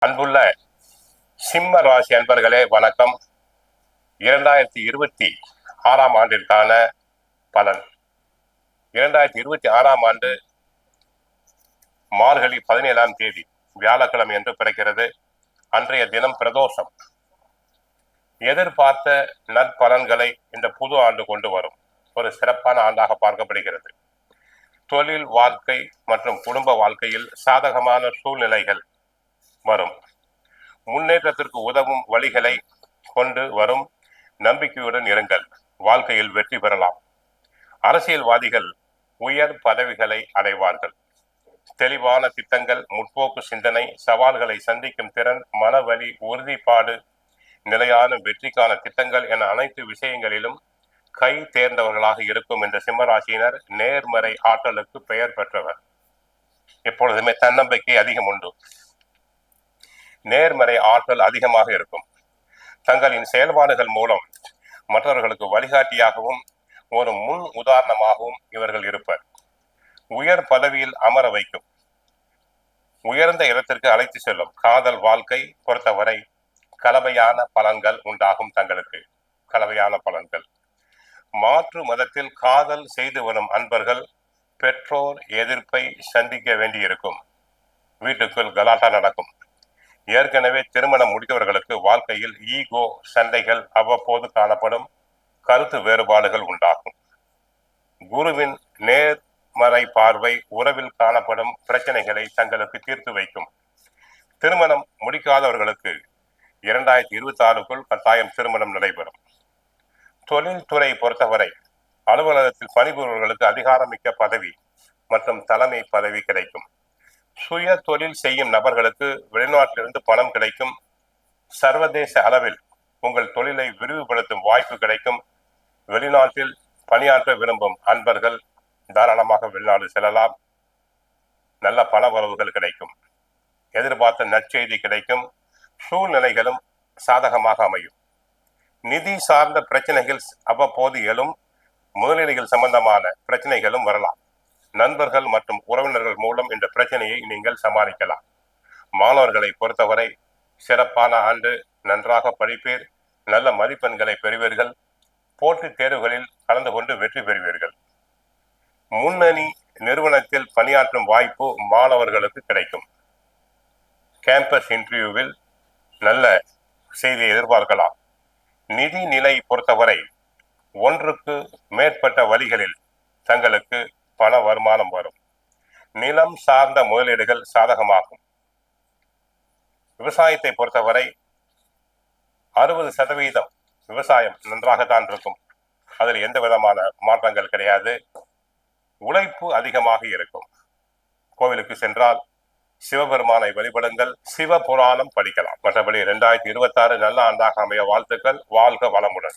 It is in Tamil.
அன்புள்ள சிம்ம ராசி அன்பர்களே வணக்கம். 2026 ஆண்டிற்கான பலன். 2026 ஆண்டு மார்கழி 17ஆம் தேதி வியாழக்கிழமை என்று பிறக்கிறது. அன்றைய தினம் பிரதோஷம். எதிர்பார்த்த நற்பலன்களை இந்த புது ஆண்டு கொண்டு வரும் ஒரு சிறப்பான ஆண்டாக பார்க்கப்படுகிறது. தொழில் வாழ்க்கை மற்றும் குடும்ப வாழ்க்கையில் சாதகமான சூழ்நிலைகள் வரும். முன்னேற்றத்திற்கு உதவும் வழிகளை கொண்டு வரும். நம்பிக்கையுடன் இருங்கள், வாழ்க்கையில் வெற்றி பெறலாம். அரசியல்வாதிகள் உயர் பதவிகளை அடைவார்கள். தெளிவான திட்டங்கள், முற்போக்கு சிந்தனை, சவால்களை சந்திக்கும் திறன், மனவலி, உறுதிப்பாடு, நிலையான வெற்றிக்கான திட்டங்கள் என அனைத்து விஷயங்களிலும் கை தேர்ந்தவர்களாக இருக்கும் இந்த சிம்மராசியினர் நேர்மறை ஆற்றலுக்கு பெயர் பெற்றவர். எப்பொழுதுமே தன்னம்பிக்கை அதிகம் உண்டு. நேர்மறை ஆற்றல் அதிகமாக இருக்கும். தங்களின் செயல்பாடுகள் மூலம் மற்றவர்களுக்கு வழிகாட்டியாகவும் ஒரு முன் உதாரணமாகவும் இவர்கள் இருப்பர். உயர் பதவியில் அமர வைக்கும், உயர்ந்த இடத்திற்கு அழைத்து செல்லும். காதல் வாழ்க்கை பொறுத்தவரை கலவையான பலன்கள் உண்டாகும். தங்களுக்கு கலவையான பலன்கள். மாற்று மதத்தில் காதல் செய்து வரும் அன்பர்கள் பெற்றோர் எதிர்ப்பை சந்திக்க வேண்டியிருக்கும். வீட்டுக்குள் கலாட்டா நடக்கும். ஏற்கனவே திருமணம் முடித்தவர்களுக்கு வாழ்க்கையில் ஈகோ சண்டைகள் அவ்வப்போது காணப்படும். கருத்து வேறுபாடுகள் உண்டாகும். குருவின் நேர்மறை பார்வை உறவில் காணப்படும் பிரச்சனைகளை தங்களுக்கு தீர்த்து வைக்கும். திருமணம் முடிக்காதவர்களுக்கு 2026க்குள் கட்டாயம் திருமணம் நடைபெறும். தொழில்துறை பொறுத்தவரை அலுவலகத்தில் பணிபுரிபவர்களுக்கு அதிகாரமிக்க பதவி மற்றும் தலைமை பதவி கிடைக்கும். சுய தொழில் செய்யும் நபர்களுக்கு வெளிநாட்டிலிருந்து பணம் கிடைக்கும். சர்வதேச அளவில் உங்கள் தொழிலை விரிவுபடுத்தும் வாய்ப்பு கிடைக்கும். வெளிநாட்டில் பணியாற்ற விரும்பும் அன்பர்கள் தாராளமாக வெளிநாடு செல்லலாம். நல்ல பண வரவுகள் கிடைக்கும். எதிர்பார்த்த நற்செய்தி கிடைக்கும். சூழ்நிலைகளும் சாதகமாக அமையும். நிதி சார்ந்த பிரச்சனைகள் அவ்வப்போது எழும். முதலீடுகள் சம்பந்தமான பிரச்சனைகளும் வரலாம். நண்பர்கள் மற்றும் உறவினர்கள் மூலம் இந்த பிரச்சனையை நீங்கள் சமாளிக்கலாம். மாணவர்களை பொறுத்தவரை சிறப்பான ஆண்டு. நன்றாக படிப்பீர். நல்ல மதிப்பெண்களை பெறுவீர்கள். போட்டித் தேர்வுகளில் கலந்து கொண்டு வெற்றி பெறுவீர்கள். முன்னணி நிறுவனத்தில் பணியாற்றும் வாய்ப்பு மாணவர்களுக்கு கிடைக்கும். கேம்பஸ் இன்டர்வியூவில் நல்ல செய்தியை எதிர்பார்க்கலாம். நிதி நிலை பொறுத்தவரை ஒன்றுக்கு மேற்பட்ட வழிகளில் தங்களுக்கு பண வருமானம் வரும். நிலம் சார்ந்த முதலீடுகள் சாதகமாகும். விவசாயத்தை பொறுத்தவரை 60% விவசாயம் நன்றாகத்தான் இருக்கும். அதில் எந்த விதமான மாற்றங்கள் கிடையாது. உழைப்பு அதிகமாக இருக்கும். கோவிலுக்கு சென்றால் சிவபெருமானை வழிபடுங்கள். சிவ புராணம் படிக்கலாம். மற்றபடி 2026 நல்ல ஆண்டாக அமைய வாழ்த்துக்கள். வாழ்க வளமுடன்.